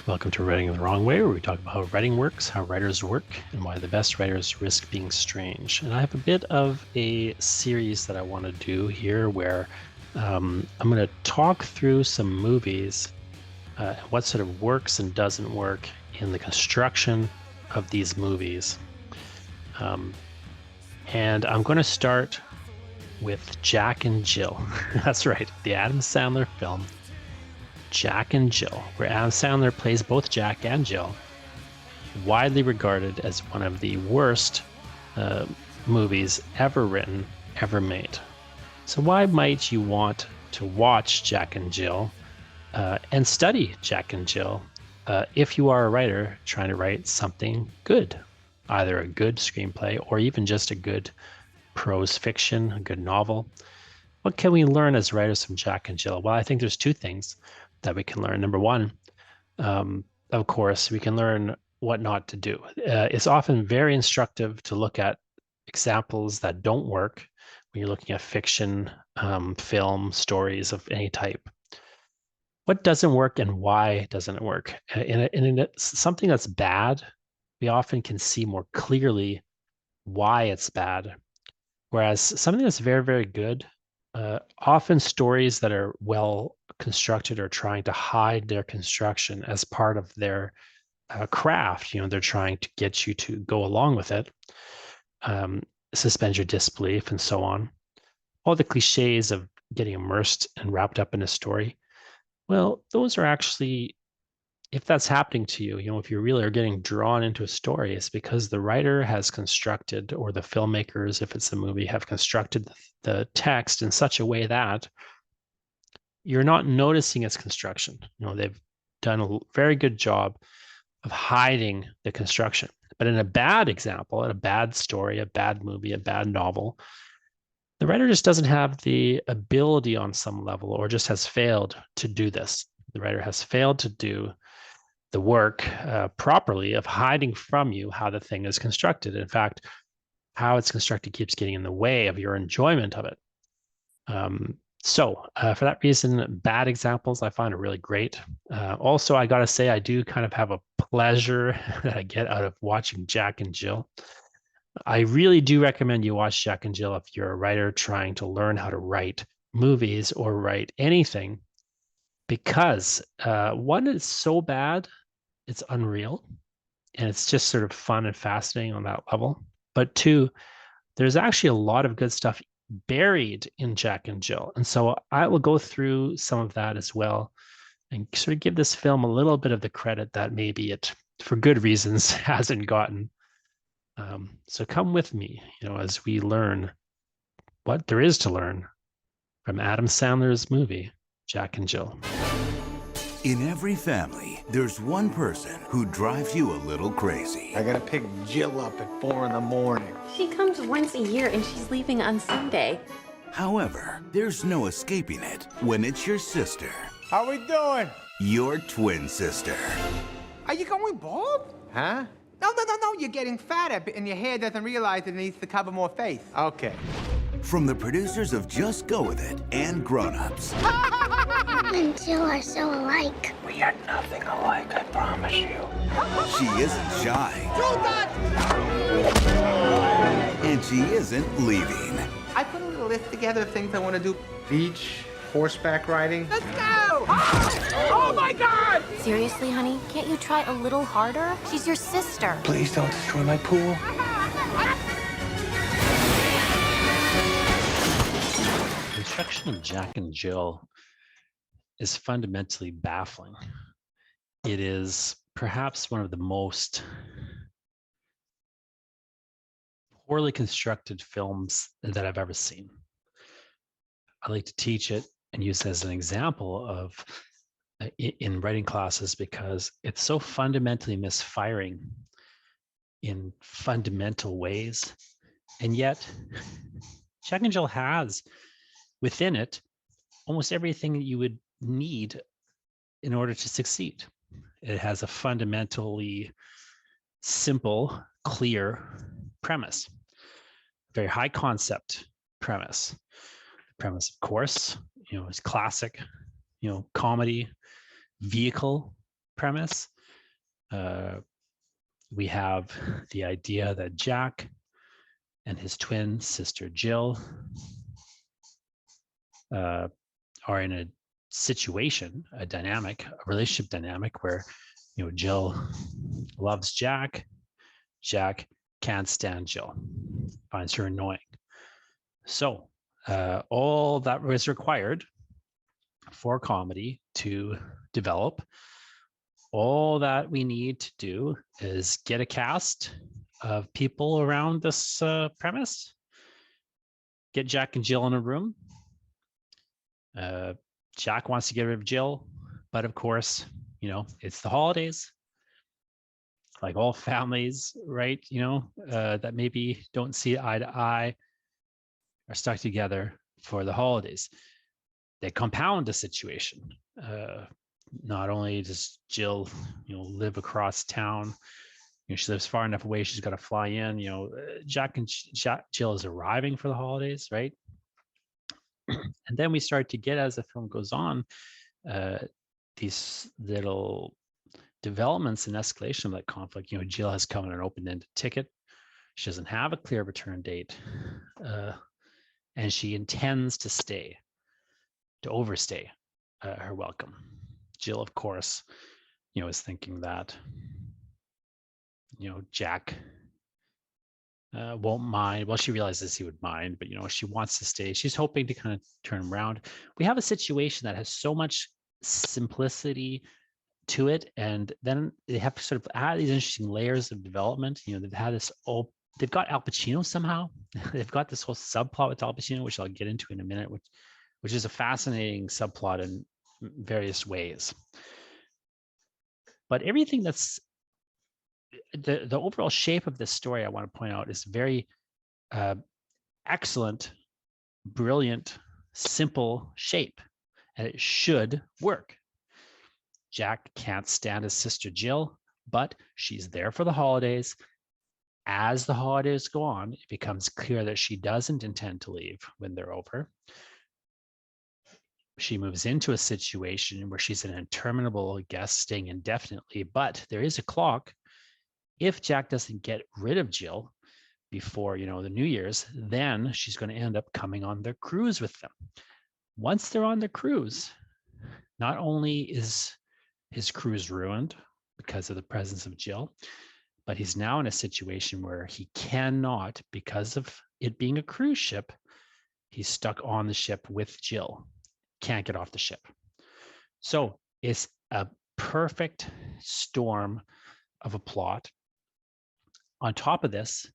Welcome to Writing the Wrong Way, where we talk about how writing works, how writers work, and why the best writers risk being strange. And I have a bit of a series that I want to do here where I'm going to talk through some movies, what sort of works and doesn't work in the construction of these movies. And I'm going to start with Jack and Jill. That's right, the Adam Sandler film Jack and Jill, where Adam Sandler plays both Jack and Jill, widely regarded as one of the worst movies ever written, ever made. So why might you want to watch Jack and Jill and study Jack and Jill if you are a writer trying to write something good, either a good screenplay or even just a good prose fiction, a good novel? What can we learn as writers from Jack and Jill? Well, I think there's two things that we can learn. Number one, of course, we can learn what not to do. It's often very instructive to look at examples that don't work when you're looking at fiction, film, stories of any type. What doesn't work and why doesn't it work? In something that's bad, we often can see more clearly why it's bad. Whereas something that's very, very good, often stories that are well constructed are trying to hide their construction as part of their craft. They're trying to get you to go along with it, suspend your disbelief, and so on. All the cliches of getting immersed and wrapped up in a story. Well, those are actually, if that's happening to you, if you really are getting drawn into a story, it's because the writer has constructed, or the filmmakers, if it's a movie, have constructed the text in such a way that you're not noticing its construction. They've done a very good job of hiding the construction. But in a bad example, in a bad story, a bad movie, a bad novel, the writer just doesn't have the ability on some level, or just has failed to do this. The writer has failed to do the work properly of hiding from you how the thing is constructed. In fact, how it's constructed keeps getting in the way of your enjoyment of it. So for that reason, bad examples I find are really great. Also, I got to say, I do kind of have a pleasure that I get out of watching Jack and Jill. I really do recommend you watch Jack and Jill if you're a writer trying to learn how to write movies or write anything, because one, is so bad, it's unreal, and it's just sort of fun and fascinating on that level. But two, there's actually a lot of good stuff buried in Jack and Jill. And so I will go through some of that as well and sort of give this film a little bit of the credit that maybe it, for good reasons, hasn't gotten. So come with me, as we learn what there is to learn from Adam Sandler's movie, Jack and Jill. In every family, there's one person who drives you a little crazy. I gotta pick Jill up at 4 in the morning. She comes once a year and she's leaving on Sunday. However, there's no escaping it when it's your sister. How we doing? Your twin sister. Are you going bald? Huh? No. You're getting fatter, and your hair doesn't realize it needs to cover more face. Okay. From the producers of Just Go With It and Grown Ups. And Jill are so alike. We are nothing alike, I promise you. She isn't shy. Do that! And she isn't leaving. I put a little list together of things I want to do. Beach, horseback riding. Let's go! Oh my God! Seriously, honey? Can't you try a little harder? She's your sister. Please don't destroy my pool. Construction of Jack and Jill is fundamentally baffling. It is perhaps one of the most poorly constructed films that I've ever seen. I like to teach it and use it as an example of in writing classes, because it's so fundamentally misfiring in fundamental ways. And yet Jack and Jill has within it almost everything that you would need in order to succeed. It has a fundamentally simple, clear premise, very high concept premise. The premise, of course, is classic, comedy vehicle premise. We have the idea that Jack and his twin sister Jill are in a situation, a dynamic, a relationship dynamic where, Jill loves Jack. Jack can't stand Jill, finds her annoying. So all that was required for comedy to develop. All that we need to do is get a cast of people around this premise, get Jack and Jill in a room. Jack wants to get rid of Jill, but of course, it's the holidays. Like all families, right? That maybe don't see eye to eye are stuck together for the holidays. They compound the situation. Not only does Jill, live across town, she lives far enough away, she's got to fly in. Jill is arriving for the holidays, right? And then we start to get, as the film goes on, these little developments and escalation of that conflict. Jill has come on an open-ended ticket. She doesn't have a clear return date, and she intends to stay, to overstay her welcome. Jill, of course, is thinking that, Jack won't mind. Well, she realizes he would mind, but she wants to stay. She's hoping to kind of turn him around. We have a situation that has so much simplicity to it, and then they have to sort of add these interesting layers of development. They've had this they've got Al Pacino somehow. They've got this whole subplot with Al Pacino, which I'll get into in a minute, which is a fascinating subplot in various ways. But everything that's the overall shape of this story, I want to point out, is very excellent, brilliant, simple shape, and it should work. Jack can't stand his sister Jill, but she's there for the holidays. As the holidays go on, it becomes clear that she doesn't intend to leave when they're over. She moves into a situation where she's an interminable guest staying indefinitely, but there is a clock. If Jack doesn't get rid of Jill before, the New Year's, then she's going to end up coming on their cruise with them. Once they're on the cruise, not only is his cruise ruined because of the presence of Jill, but he's now in a situation where he cannot, because of it being a cruise ship, he's stuck on the ship with Jill, can't get off the ship. So it's a perfect storm of a plot. On top of this,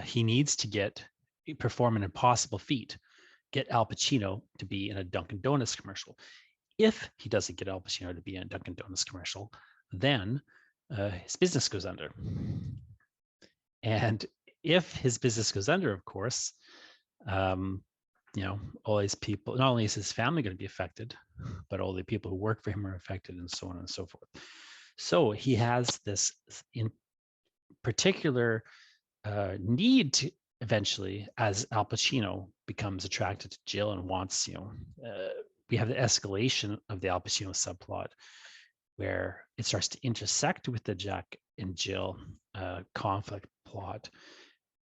he needs to perform an impossible feat, get Al Pacino to be in a Dunkin' Donuts commercial. If he doesn't get Al Pacino to be in a Dunkin' Donuts commercial, then his business goes under. And if his business goes under, of course, all these people, not only is his family going to be affected, but all the people who work for him are affected, and so on and so forth. So he has this in particular need to eventually, as Al Pacino becomes attracted to Jill and wants, we have the escalation of the Al Pacino subplot where it starts to intersect with the Jack and Jill conflict plot.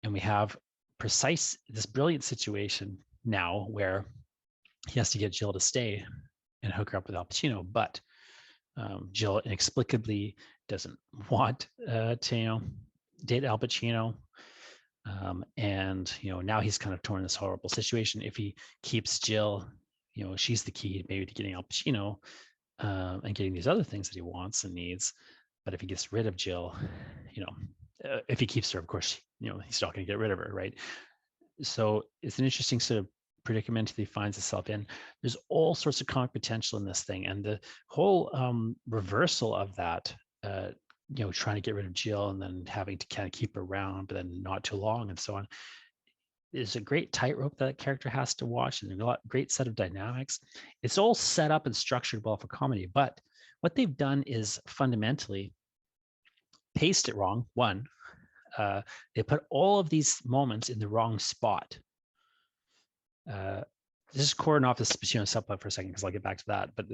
And we have this brilliant situation now where he has to get Jill to stay and hook her up with Al Pacino, but Jill inexplicably doesn't want to, date Al Pacino. And, now he's kind of torn in this horrible situation. If he keeps Jill, she's the key maybe to getting Al Pacino and getting these other things that he wants and needs. But if he gets rid of Jill, if he keeps her, of course, he's not going to get rid of her, right? So it's an interesting sort of predicament that he finds himself in. There's all sorts of comic potential in this thing, and the whole reversal of that, trying to get rid of Jill and then having to kind of keep her around, but then not too long, and so on. Is a great tightrope that character has to watch, and a great set of dynamics. It's all set up and structured well for comedy, but what they've done is fundamentally paced it wrong. One, they put all of these moments in the wrong spot. Just cordon off this subplot for a second, because I'll get back to that. But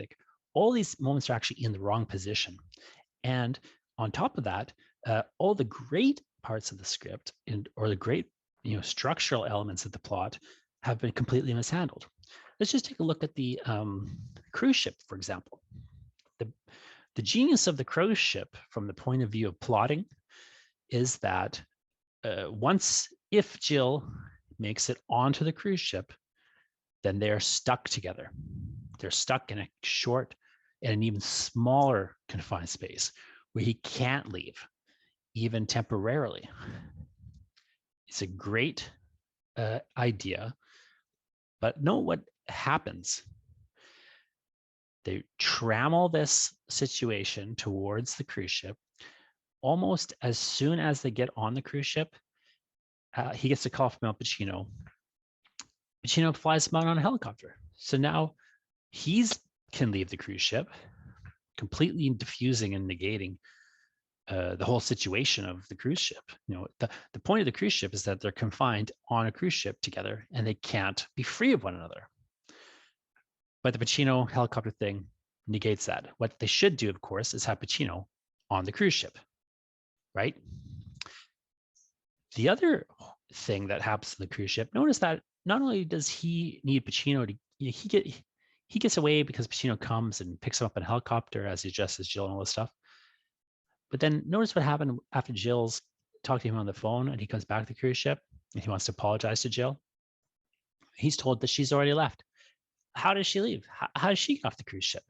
all these moments are actually in the wrong position, and On top of that, all the great parts of the script or the great structural elements of the plot have been completely mishandled. Let's just take a look at the cruise ship, for example. The genius of the cruise ship from the point of view of plotting is that if Jill makes it onto the cruise ship, then they're stuck together. They're stuck in a short and an even smaller confined space where he can't leave, even temporarily. It's a great idea, but know what happens. They trammel this situation towards the cruise ship. Almost as soon as they get on the cruise ship, he gets a call from Al Pacino. Pacino flies him out on a helicopter. So now he can leave the cruise ship, completely diffusing and negating the whole situation of the cruise ship. The point of the cruise ship is that they're confined on a cruise ship together and they can't be free of one another. But the Pacino helicopter thing negates that. What they should do, of course, is have Pacino on the cruise ship, right? The other thing that happens in the cruise ship, notice that not only does he need Pacino to, he gets away because Pacino comes and picks him up in a helicopter as he dresses Jill and all this stuff. But then notice what happened after Jill's talked to him on the phone and he comes back to the cruise ship and he wants to apologize to Jill. He's told that she's already left. How does she leave? How does she get off the cruise ship?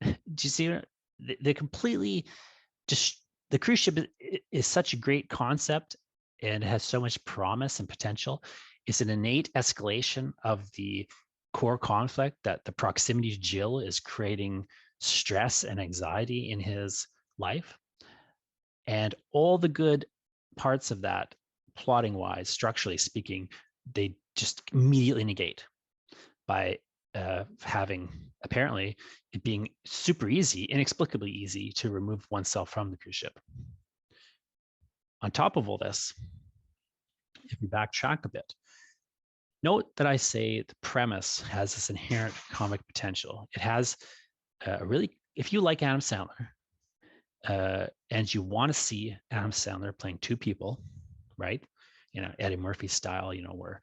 Do you see? They completely just, the cruise ship is such a great concept and it has so much promise and potential. It's an innate escalation of the core conflict that the proximity to Jill is creating stress and anxiety in his life. And all the good parts of that, plotting wise, structurally speaking, they just immediately negate by having apparently it being super easy, inexplicably easy to remove oneself from the cruise ship. On top of all this, if we backtrack a bit, note that I say the premise has this inherent comic potential. It has if you like Adam Sandler and you want to see Adam Sandler playing two people, right? Eddie Murphy style, where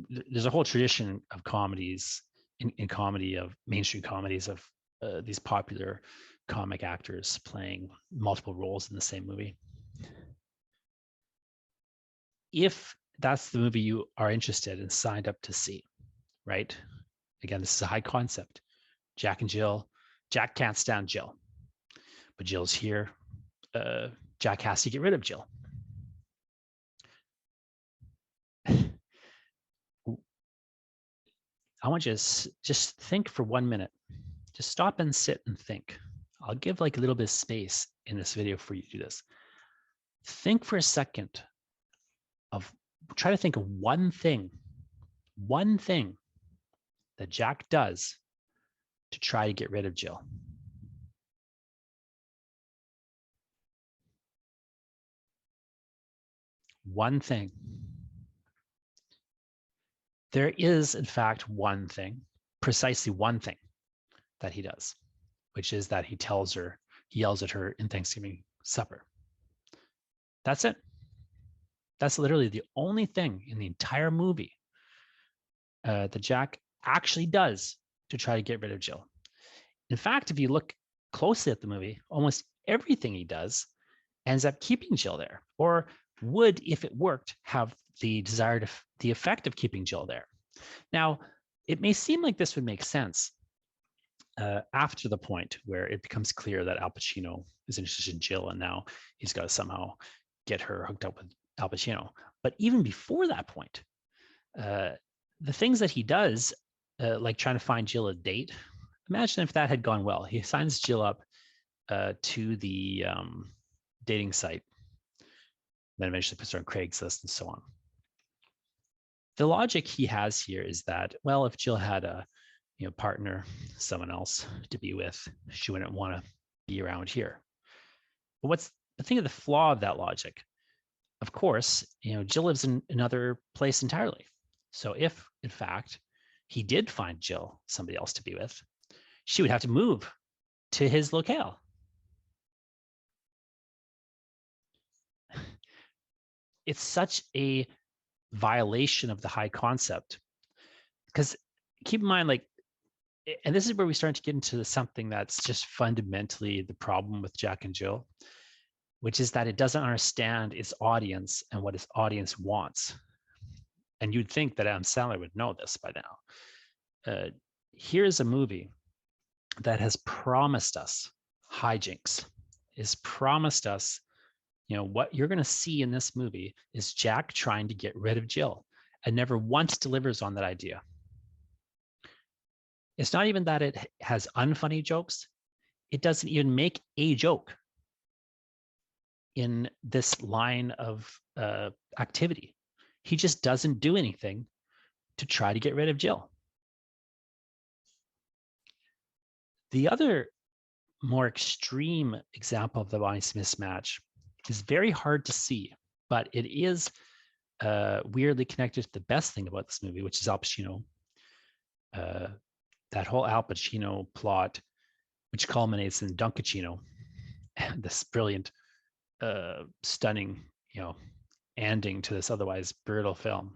there's a whole tradition of comedies in comedy, of mainstream comedies, of these popular comic actors playing multiple roles in the same movie. If that's the movie you are interested in, signed up to see, right? Again, this is a high concept. Jack and Jill. Jack can't stand Jill, but Jill's here. Jack has to get rid of Jill. I want you to just think for 1 minute. Just stop and sit and think. I'll give like a little bit of space in this video for you to do this. Think for a second try to think of one thing that Jack does to try to get rid of Jill. One thing. There is, in fact, one thing, precisely one thing that he does, which is that he yells at her in Thanksgiving supper. That's it. That's literally the only thing in the entire movie that Jack actually does to try to get rid of Jill. In fact, if you look closely at the movie, almost everything he does ends up keeping Jill there, or would, if it worked, have the effect of keeping Jill there. Now, it may seem like this would make sense after the point where it becomes clear that Al Pacino is interested in Jill, and now he's got to somehow get her hooked up with Al Pacino. But even before that point, the things that he does, like trying to find Jill a date, imagine if that had gone well. He signs Jill up to the dating site, then eventually puts her on Craigslist and so on. The logic he has here is that, well, if Jill had a partner, someone else to be with, she wouldn't want to be around here. But what's the thing of the flaw of that logic? Of course, Jill lives in another place entirely. So if, in fact, he did find Jill somebody else to be with, she would have to move to his locale. it's such a violation of the high concept. Because keep in mind, like, and this is where we start to get into something that's just fundamentally the problem with Jack and Jill, which is that it doesn't understand its audience and what its audience wants. And you'd think that Adam Sandler would know this by now. Here's a movie that has promised us hijinks, is promised us, what you're going to see in this movie is Jack trying to get rid of Jill, and never once delivers on that idea. It's not even that it has unfunny jokes. It doesn't even make a joke in this line of activity. He just doesn't do anything to try to get rid of Jill. The other more extreme example of the audience mismatch is very hard to see, but it is weirdly connected to the best thing about this movie, which is Al Pacino. That whole Al Pacino plot, which culminates in Dunkachino, this brilliant, stunning, ending to this otherwise brutal film.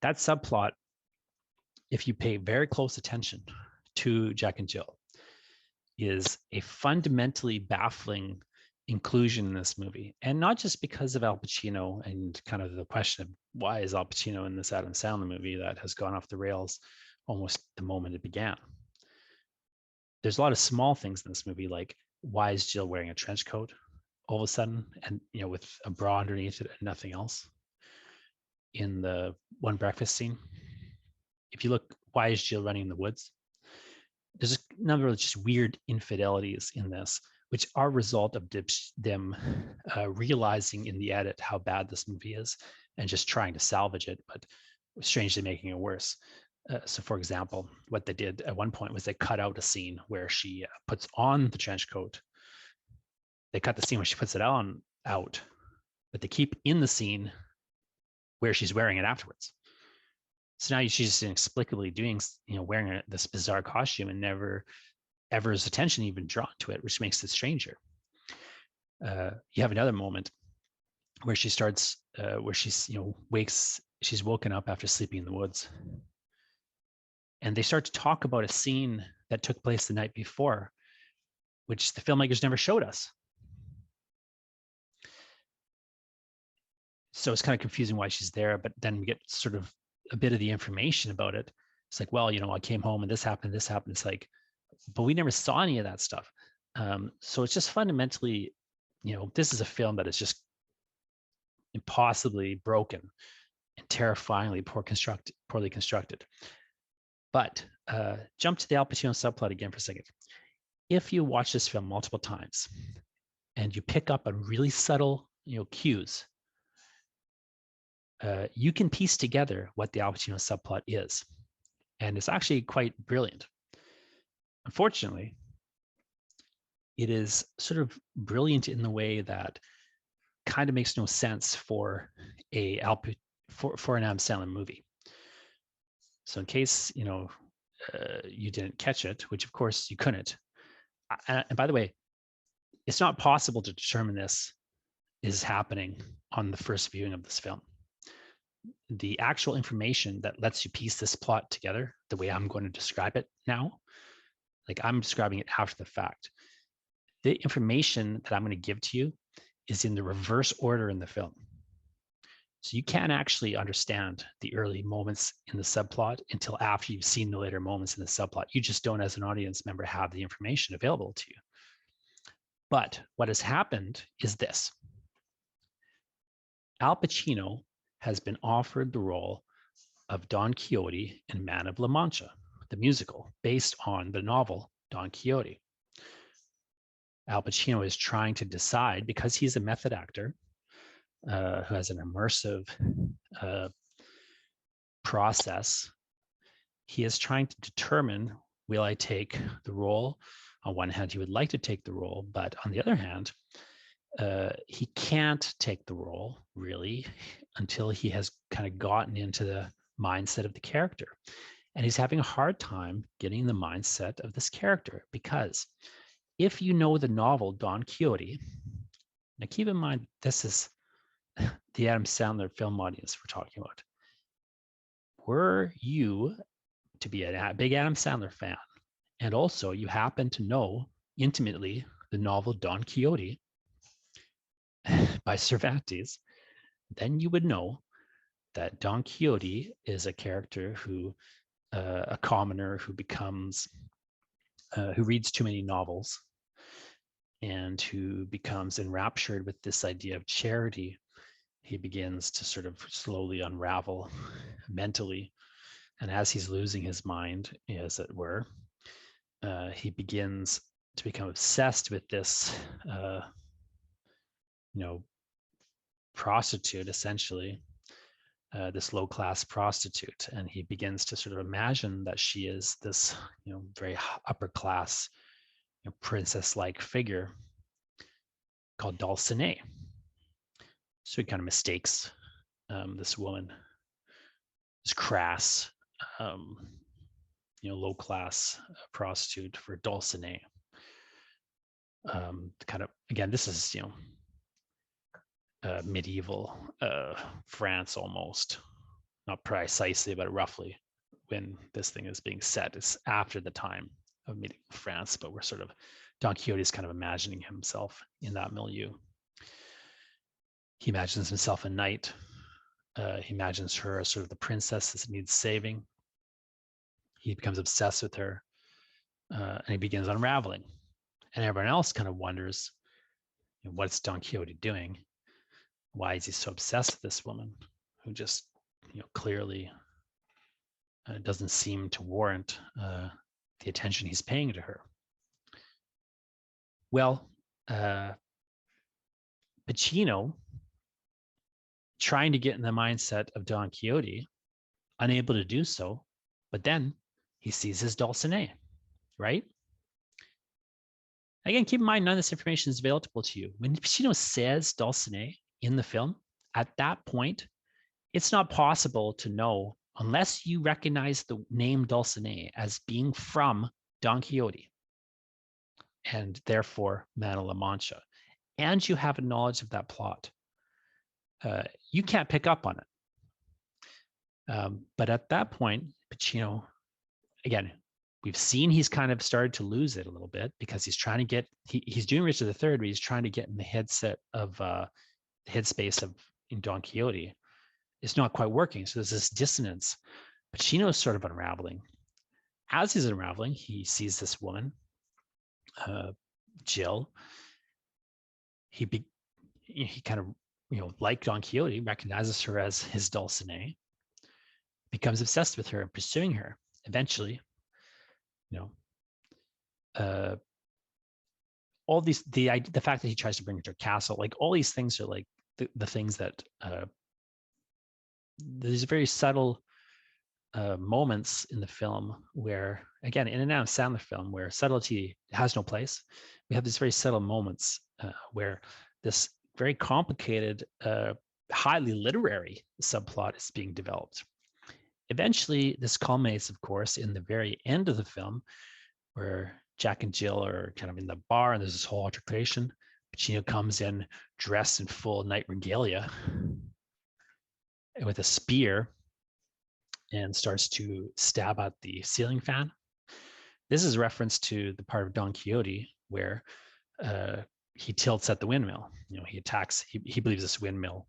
That subplot, if you pay very close attention to Jack and Jill, is a fundamentally baffling inclusion in this movie. And not just because of Al Pacino and kind of the question of why is Al Pacino in this Adam Sandler movie that has gone off the rails almost the moment it began. There's a lot of small things in this movie, like why is Jill wearing a trench coat all of a sudden, and with a bra underneath it and nothing else? In the one breakfast scene, if you look, why is Jill running in the woods? There's a number of just weird infidelities in this, which are a result of them realizing in the edit how bad this movie is and just trying to salvage it, but strangely making it worse. So, for example, what they did at one point was they cut out a scene where she puts on the trench coat. They cut the scene where she puts it on out, but they keep in the scene where she's wearing it afterwards. So now she's just inexplicably doing, wearing this bizarre costume, and never ever is attention even drawn to it, which makes it stranger. You have another moment where she starts, where she's, she's woken up after sleeping in the woods. And they start to talk about a scene that took place the night before, which the filmmakers never showed us. So it's kind of confusing why she's there, but then we get sort of a bit of the information about it. It's like, well, I came home and this happened, this happened. It's like, but we never saw any of that stuff. So it's just fundamentally, this is a film that is just impossibly broken and terrifyingly poorly constructed. But jump to the Al Pacino subplot again for a second. If you watch this film multiple times and you pick up on really subtle, cues, you can piece together what the Al Pacino subplot is. And it's actually quite brilliant. Unfortunately, it is sort of brilliant in the way that kind of makes no sense for an Adam Sandler movie. So in case, you didn't catch it, which of course you couldn't. And by the way, it's not possible to determine this is happening on the first viewing of this film. The actual information that lets you piece this plot together, the way I'm going to describe it now, like I'm describing it after the fact. The information that I'm going to give to you is in the reverse order in the film. So you can't actually understand the early moments in the subplot until after you've seen the later moments in the subplot. You just don't, as an audience member, have the information available to you. But what has happened is this. Al Pacino has been offered the role of Don Quixote in Man of La Mancha, the musical, based on the novel Don Quixote. Al Pacino is trying to decide, because he's a method actor, who has an immersive process, he is trying to determine, will I take the role? On one hand, he would like to take the role, but on the other hand, he can't take the role really until he has kind of gotten into the mindset of the character. And he's having a hard time getting the mindset of this character, because if you know the novel Don Quixote, now keep in mind, this is the Adam Sandler film audience we're talking about. Were you to be a big Adam Sandler fan, and also you happen to know intimately the novel Don Quixote by Cervantes, then you would know that Don Quixote is a character who, a commoner who becomes, who reads too many novels and who becomes enraptured with this idea of charity. He begins to sort of slowly unravel mentally. And as he's losing his mind, as it were, he begins to become obsessed with this, prostitute, essentially, this low-class prostitute. And he begins to sort of imagine that she is this, very upper-class, princess-like figure called Dulcinea. So he kind of mistakes this woman, this crass, low-class prostitute for Dulcinea. Kind of, again, this is, medieval France almost, not precisely, but roughly when this thing is being set. It's after the time of medieval France, but we're sort of, Don Quixote is kind of imagining himself in that milieu. He imagines himself a knight. He imagines her as sort of the princess that needs saving. He becomes obsessed with her, and he begins unraveling. And everyone else kind of wonders, what's Don Quixote doing? Why is he so obsessed with this woman who just, clearly doesn't seem to warrant the attention he's paying to her? Well, Pacino, trying to get in the mindset of Don Quixote, unable to do so, but then he sees his Dulcinea, right? Again, keep in mind, none of this information is available to you. When Pacino says Dulcinea in the film, at that point, it's not possible to know unless you recognize the name Dulcinea as being from Don Quixote and therefore Man of La Mancha, and you have a knowledge of that plot. You can't pick up on it. But at that point, Pacino, again, we've seen he's kind of started to lose it a little bit because he's trying to get, he's doing Richard III, but he's trying to get in the headspace of in Don Quixote. It's not quite working. So there's this dissonance. Pacino is sort of unraveling. As he's unraveling, he sees this woman, Jill. He kind of, like Don Quixote, recognizes her as his Dulcinea, becomes obsessed with her and pursuing her. Eventually, all these, the fact that he tries to bring her to a castle, like all these things are like the things that there's very subtle moments in the film where, again, in an Adam Sandler film where subtlety has no place, we have these very subtle moments where this very complicated, highly literary subplot is being developed. Eventually, this culminates, of course, in the very end of the film, where Jack and Jill are kind of in the bar and there's this whole altercation. Pacino comes in dressed in full knight regalia with a spear and starts to stab at the ceiling fan. This is a reference to the part of Don Quixote where he tilts at the windmill. He attacks, he believes this windmill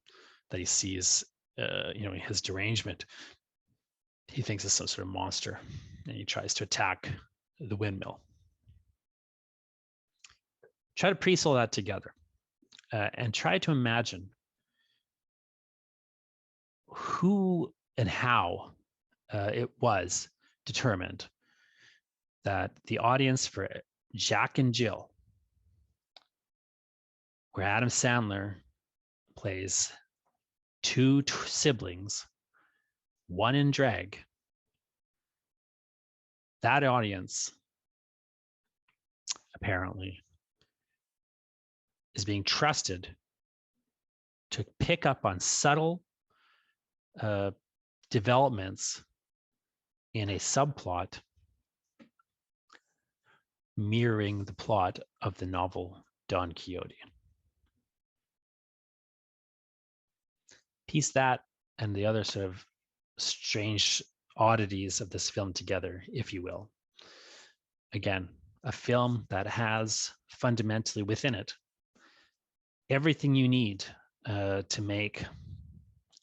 that he sees, his derangement, he thinks it's some sort of monster, and he tries to attack the windmill. Try to piece all that together and try to imagine who and how it was determined that the audience for Jack and Jill, where Adam Sandler plays two siblings, one in drag, that audience apparently is being trusted to pick up on subtle developments in a subplot mirroring the plot of the novel Don Quixote. Piece that and the other sort of strange oddities of this film together, if you will. Again, a film that has fundamentally within it everything you need to make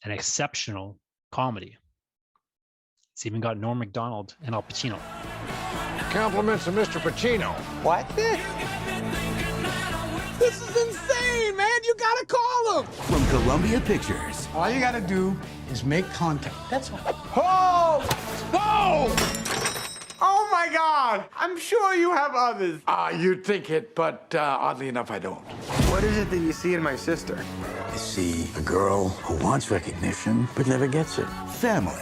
an exceptional comedy. It's even got Norm Macdonald and Al Pacino. Compliments of Mr. Pacino. What? This is insane, man. You gotta call him. From Columbia Pictures. All you gotta do is make contact. That's all. Oh! Oh! Oh my God! I'm sure you have others. You'd think it, but oddly enough, I don't. What is it that you see in my sister? I see a girl who wants recognition but never gets it. Family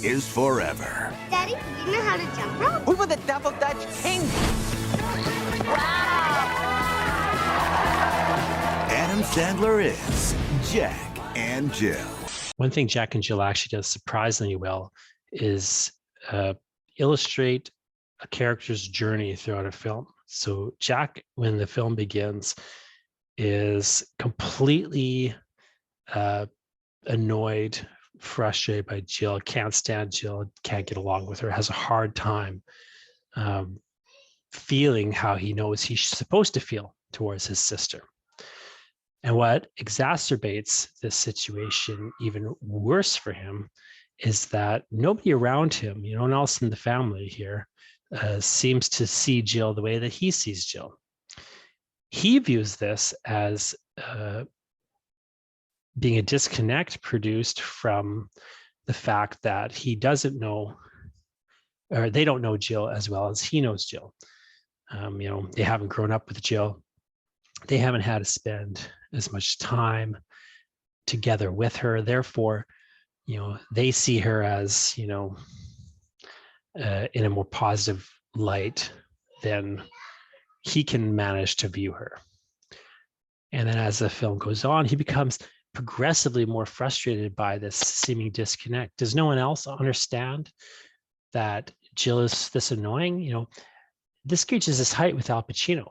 is forever. Daddy, do you know how to jump rope? We were the Double Dutch Kings. Adam Sandler is Jack and Jill. One thing Jack and Jill actually does surprisingly well is illustrate a character's journey throughout a film. So Jack, when the film begins, is completely annoyed, frustrated by Jill, can't stand Jill, can't get along with her, has a hard time feeling how he knows he's supposed to feel towards his sister. And what exacerbates this situation even worse for him is that nobody around him, no one else in the family here, seems to see Jill the way that he sees Jill. He views this as being a disconnect produced from the fact that he doesn't know, or they don't know Jill as well as he knows Jill. They haven't grown up with Jill. They haven't had to spend as much time together with her. Therefore, they see her as, in a more positive light than he can manage to view her. And then as the film goes on, he becomes progressively more frustrated by this seeming disconnect. Does no one else understand that Jill is this annoying? This reaches its height with Al Pacino,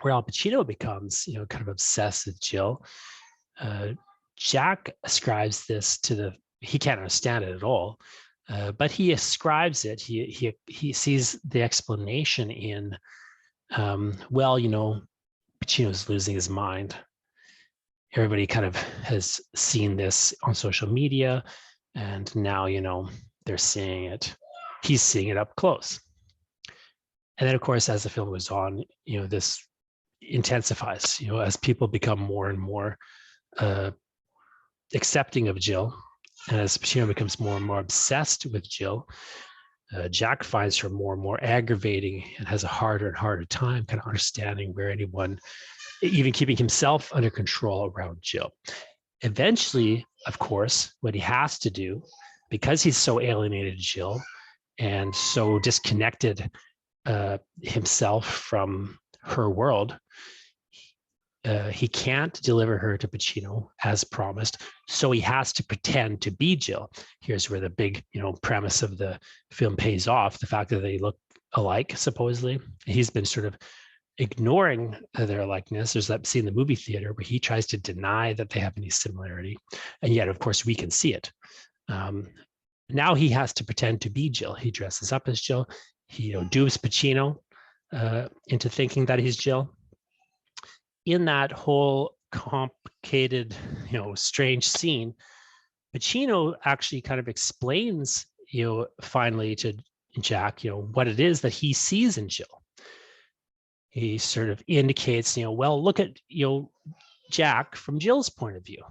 where Al Pacino becomes, kind of obsessed with Jill. Jack ascribes this to he can't understand it at all, but he ascribes it. He sees the explanation in, Pacino's losing his mind. Everybody kind of has seen this on social media, and now, they're seeing it. He's seeing it up close. And then, of course, as the film goes on, this intensifies, as people become more and more accepting of Jill, and as Pacino becomes more and more obsessed with Jill, Jack finds her more and more aggravating and has a harder and harder time kind of understanding where anyone, even keeping himself under control around Jill. Eventually, of course, what he has to do, because he's so alienated Jill and so disconnected himself from her world, he can't deliver her to Pacino as promised, so he has to pretend to be Jill. Here's where the big, premise of the film pays off: the fact that they look alike, supposedly. He's been sort of ignoring their likeness. There's that scene in the movie theater where he tries to deny that they have any similarity, and yet, of course, we can see it. Now he has to pretend to be Jill. He dresses up as Jill. He dupes Pacino into thinking that he's Jill. In that whole complicated, strange scene, Pacino actually kind of explains, finally to Jack, what it is that he sees in Jill. He sort of indicates, well, look at, Jack from Jill's point of view.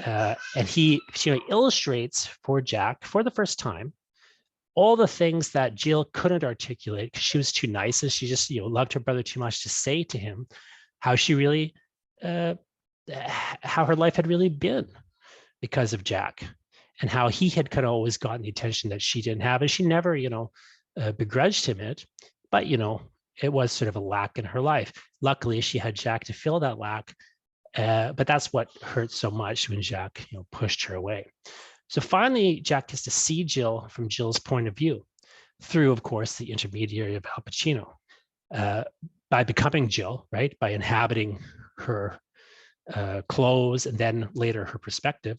And he illustrates for Jack, for the first time, all the things that Jill couldn't articulate because she was too nice and she just, loved her brother too much to say to him how she really, how her life had really been because of Jack, and how he had kind of always gotten the attention that she didn't have. And she never, begrudged him it, but, it was sort of a lack in her life. Luckily, she had Jack to fill that lack. But that's what hurt so much when Jack, pushed her away. So finally, Jack gets to see Jill from Jill's point of view through, of course, the intermediary of Al Pacino. By becoming Jill, right? By inhabiting her clothes, and then later her perspective,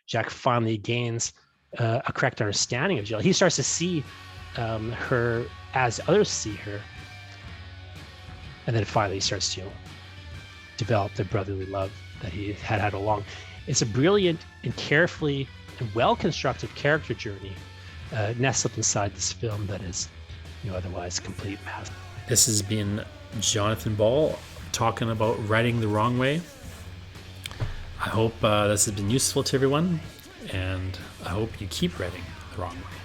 Jack finally gains a correct understanding of Jill. He starts to see her as others see her, and then finally starts to develop the brotherly love that he had along. It's a brilliant and carefully and well-constructed character journey nestled inside this film that is, otherwise complete math. This has been Jonathan Ball talking about writing the wrong way. I hope this has been useful to everyone, and I hope you keep writing the wrong way.